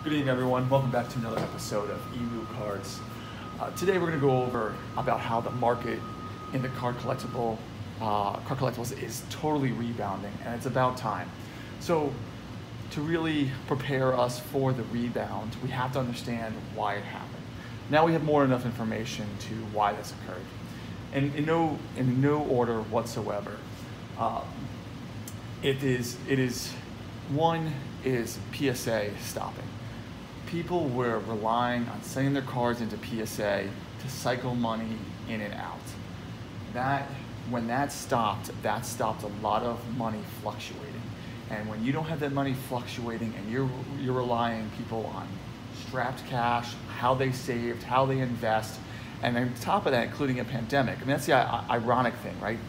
Good evening, everyone. Welcome back to another episode of EMU CARDS. Today we're going to go over about how the market in the card collectibles is totally rebounding, and it's about time. So to really prepare us for the rebound, we have to understand why it happened. Now we have more enough information to why this occurred. And in no order whatsoever. One is PSA stopping. People were relying on sending their cards into PSA to cycle money in and out. When that stopped a lot of money fluctuating. And when you don't have that money fluctuating and you're relying people on strapped cash, how they saved, how they invest, and on top of that, including a pandemic. I mean, that's the ironic thing, right?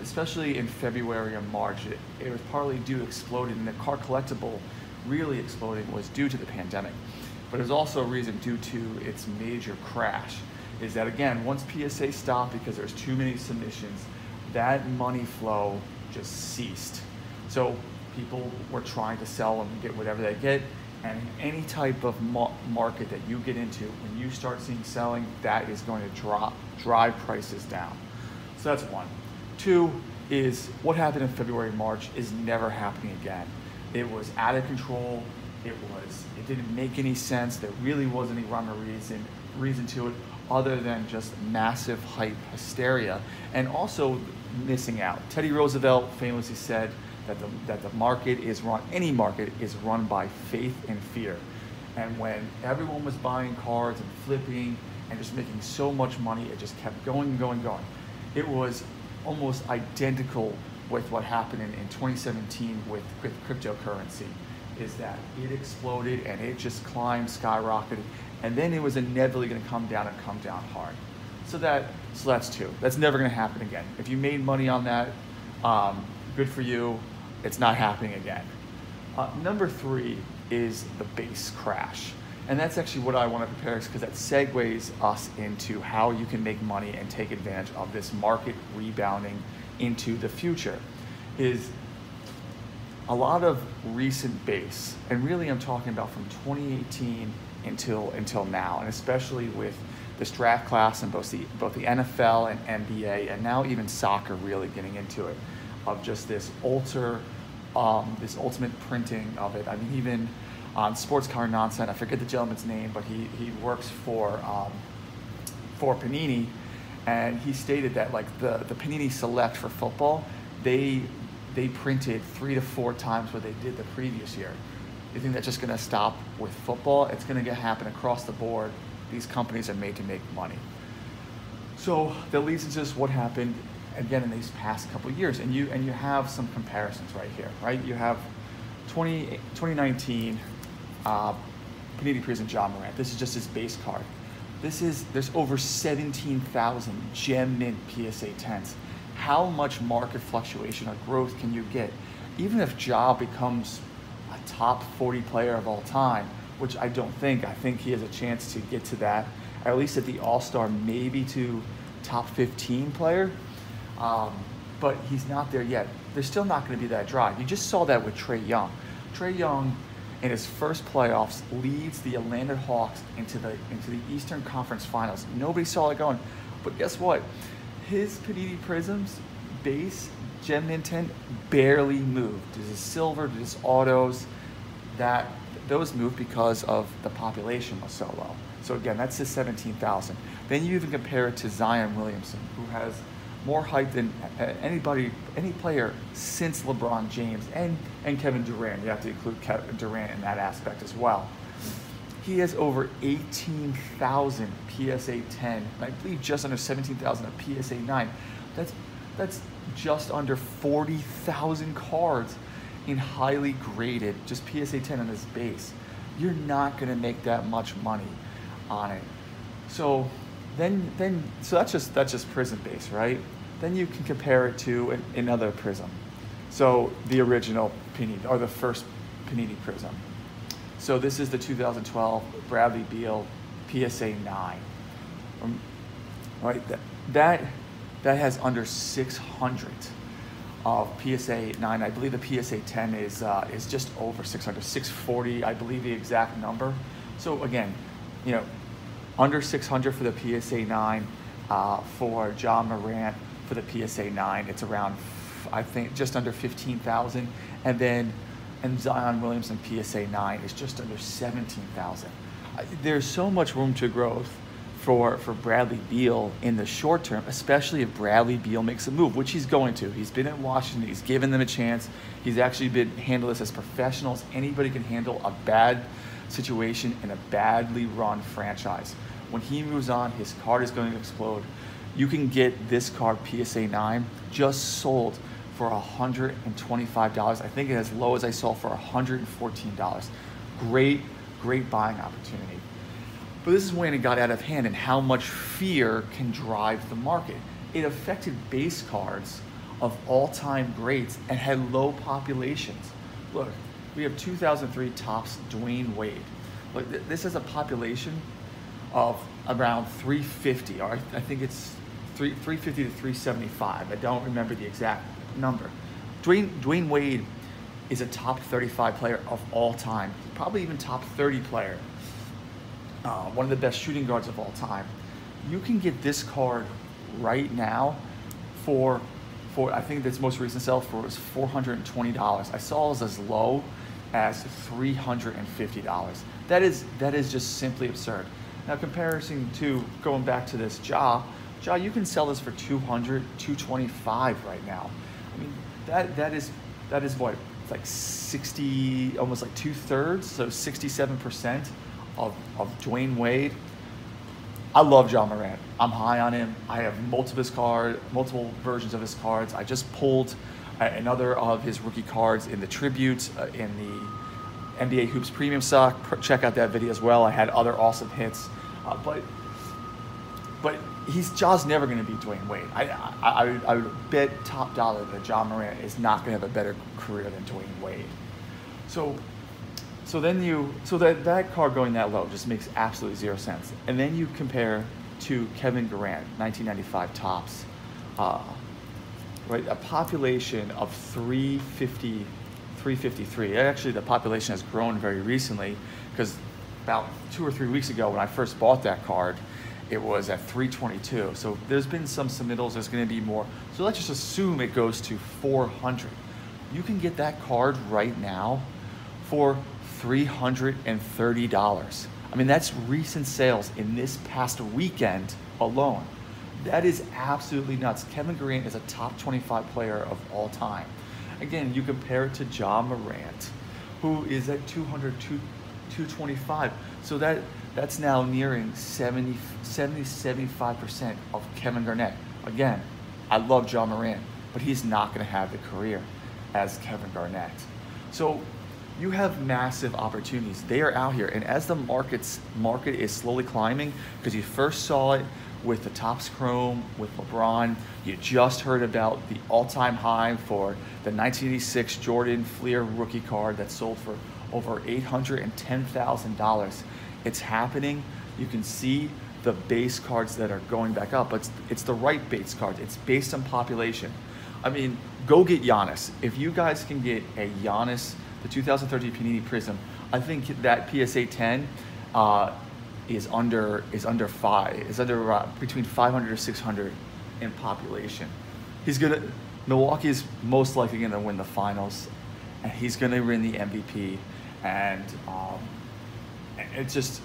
Especially in February and March, it was partly due to exploding, and the card collectible really exploding was due to the pandemic. But there's also a reason due to its major crash, is that again, once PSA stopped because there's too many submissions, that money flow just ceased. So people were trying to sell and get whatever they get, and any type of market that you get into, when you start seeing selling, that is going to drive prices down. So that's one. Two is what happened in February, March is never happening again. It was out of control. It didn't make any sense. There really wasn't any rhyme or reason to it other than just massive hype hysteria and also missing out. Teddy Roosevelt famously said that the market is run, any market is run by faith and fear. And when everyone was buying cards and flipping and just making so much money, it just kept going and going and going. It was almost identical with what happened in 2017 with cryptocurrency, is that it exploded and it just climbed, skyrocketed, and then it was inevitably going to come down and come down hard. So that's two. That's never going to happen again. If you made money on that, good for you. It's not happening again. Number three is the base crash. And that's actually what I want to prepare, because that segues us into how you can make money and take advantage of this market rebounding into the future. Is a lot of recent base, and really I'm talking about from 2018 until now, and especially with this draft class and both the NFL and NBA, and now even soccer really getting into it, of just this ultimate printing of it. I mean, even on Sports Card Nonsense, I forget the gentleman's name, but he works for Panini, and he stated that like the Panini Select for football, they printed 3 to 4 times what they did the previous year. You think that's just going to stop with football? It's going to happen across the board. These companies are made to make money. So that leads into just what happened again in these past couple of years, and you have some comparisons right here, right? You have 2019 Panini Prism John Morant. This is just his base card. There's over 17,000 gem mint PSA 10s. How much market fluctuation or growth can you get? Even if Ja becomes a top 40 player of all time, which I don't think. I think he has a chance to get to that, at least at the All-Star, maybe to top 15 player. But he's not there yet. There's still not going to be that drive. You just saw that with Trae Young. Trae Young, in his first playoffs, leads the Atlanta Hawks into the Eastern Conference Finals. Nobody saw it going. But guess what? His Panini Prisms base gem mint 10 barely moved. There's his silver, there's his autos, those moved because of the population was so low. So again, that's his 17,000. Then you even compare it to Zion Williamson, who has more hype than any player since LeBron James and Kevin Durant. You have to include Kevin Durant in that aspect as well. He has over 18,000 PSA 10, and I believe just under 17,000 of PSA 9. That's just under 40,000 cards in highly graded, just PSA 10 on this base. You're not going to make that much money on it. So so that's just Prism base, right? Then you can compare it to another Prism. So the original Panini, or the first Panini Prism. So this is the 2012 Bradley Beal PSA 9. Right, that has under 600 of PSA 9. I believe the PSA 10 is just over 600, 640, I believe the exact number. So again, you know, under 600 for the PSA 9. For John Morant for the PSA 9, it's around, I think, just under 15,000, and Zion Williamson PSA 9 is just under 17,000. There's so much room to growth for Bradley Beal in the short term, especially if Bradley Beal makes a move, which he's going to. He's been in Washington. He's given them a chance. He's actually been handled this as professionals. Anybody can handle a bad situation in a badly run franchise. When he moves on, his card is going to explode. You can get this card, PSA 9, just sold for $125. I think as low as I saw for $114. Great buying opportunity. But this is when it got out of hand and how much fear can drive the market. It affected base cards of all-time greats and had low populations. Look, we have 2003 Topps Dwayne Wade. Look, this is a population of around 350, or I think it's 350 to 375. I don't remember the exact number. Dwayne Wade is a top 35 player of all time, probably even top 30 player. One of the best shooting guards of all time. You can get this card right now for I think this most recent sale for was $420. I saw it as low as $350. That is just simply absurd. Now, comparison to going back to this Ja, you can sell this for $200, $225 right now. I mean, that is what, it's like 60, almost like 2/3, so 67% of Dwayne Wade. I love John Morant. I'm high on him. I have multiple versions of his cards. I just pulled another of his rookie cards in the tribute in the NBA Hoops Premium Stock. Check out that video as well. I had other awesome hits, but Ja's never going to beat Dwayne Wade. I would bet top dollar that John Morant is not going to have a better career than Dwayne Wade. So that card going that low just makes absolutely zero sense. And then you compare to Kevin Durant, 1995 Topps, right? A population of 353. Actually, the population has grown very recently because about 2 or 3 weeks ago when I first bought that card, it was at 322. So there's been some submittals, there's going to be more. So let's just assume it goes to 400. You can get that card right now for $330. I mean, that's recent sales in this past weekend alone. That is absolutely nuts. Kevin Durant is a top 25 player of all time. Again, you compare it to John Morant, who is at 225. So that's now nearing 75% of Kevin Garnett. Again, I love John Morant, but he's not going to have the career as Kevin Garnett. So you have massive opportunities. They are out here, and as the market is slowly climbing, because you first saw it with the Topps Chrome, with LeBron, you just heard about the all-time high for the 1986 Jordan Fleer rookie card that sold for over $810,000. It's happening. You can see the base cards that are going back up, but it's the right base cards. It's based on population. I mean, go get Giannis. If you guys can get a Giannis, the 2013 Panini Prism, I think that PSA 10 is under between 500 or 600 in population. Milwaukee is most likely gonna win the finals, and he's gonna win the MVP, and it's just,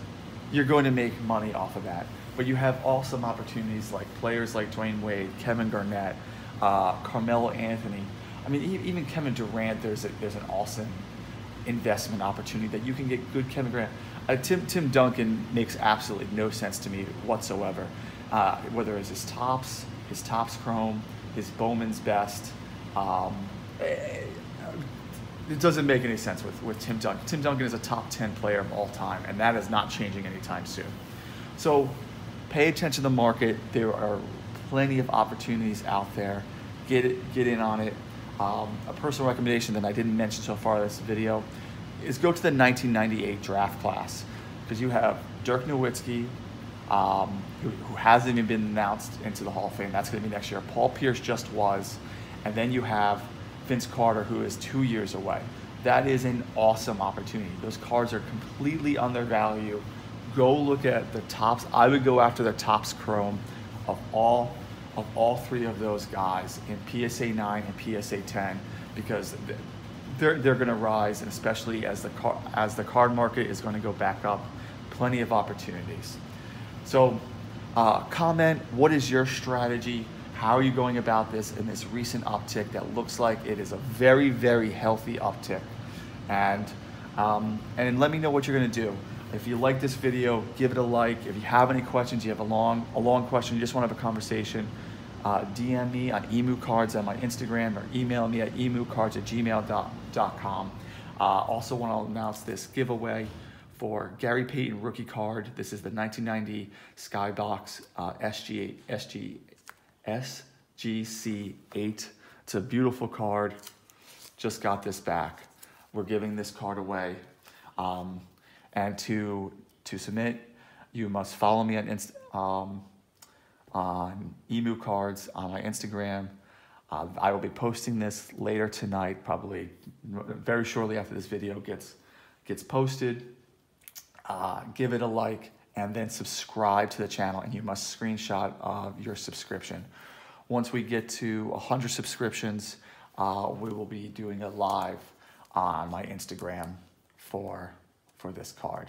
you're going to make money off of that. But you have awesome opportunities like players like Dwayne Wade, Kevin Garnett, Carmelo Anthony. I mean, even Kevin Durant, there's an awesome investment opportunity that you can get good Kevin Durant. Tim Duncan makes absolutely no sense to me whatsoever. Whether it's his Topps Chrome, his Bowman's Best, it doesn't make any sense with Tim Duncan. Tim Duncan is a top 10 player of all time, and that is not changing anytime soon. So pay attention to the market. There are plenty of opportunities out there. Get in on it. A personal recommendation that I didn't mention so far in this video is go to the 1998 draft class, because you have Dirk Nowitzki, who hasn't even been announced into the Hall of Fame. That's going to be next year. Paul Pierce just was, And then you have Vince Carter, who is 2 years away. That is an awesome opportunity. Those cards are completely undervalued. Go look at the tops. I would go after the Topps Chrome of all three of those guys in PSA 9 and PSA 10, because they're going to rise, and especially as the card market is going to go back up, plenty of opportunities. So comment, what is your strategy? How are you going about this in this recent uptick that looks like it is a very, very healthy uptick? And let me know what you're going to do. If you like this video, give it a like. If you have any questions, you have a long question, you just want to have a conversation, DM me on EMU CARDS on my Instagram, or email me at emucards@gmail.com. Also want to announce this giveaway for Gary Payton rookie card. This is the 1990 SKYBOX SGC8. It's a beautiful card. Just got this back. We're giving this card away. And to submit, you must follow me on EMU CARDS on my Instagram. I will be posting this later tonight, probably very shortly after this video gets posted. Give it a like, and then subscribe to the channel, and you must screenshot your subscription. Once we get to 100 subscriptions, we will be doing a live on my Instagram for this card.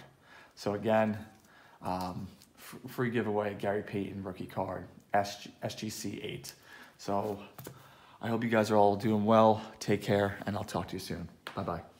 So again, free giveaway, Gary Payton rookie card, SGC8. So I hope you guys are all doing well. Take care, and I'll talk to you soon. Bye-bye.